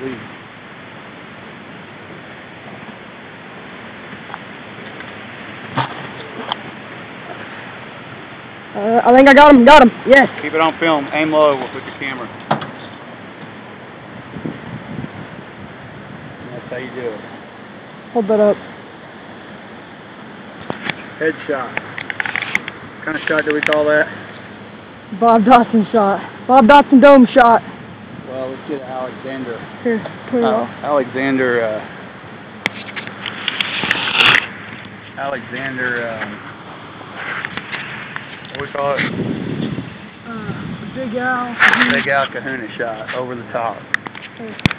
lead. I think I got him. Got him. Yes. Keep it on film. Aim low with the camera. That's how you do it. Hold that up. Headshot. What kind of shot do we call that? Bob Dotson shot. Bob Dotson dome shot. Well, let's get Alexander. Here, put it off. Alexander, what do we call it? Big Al. Big Al Kahuna shot over the top.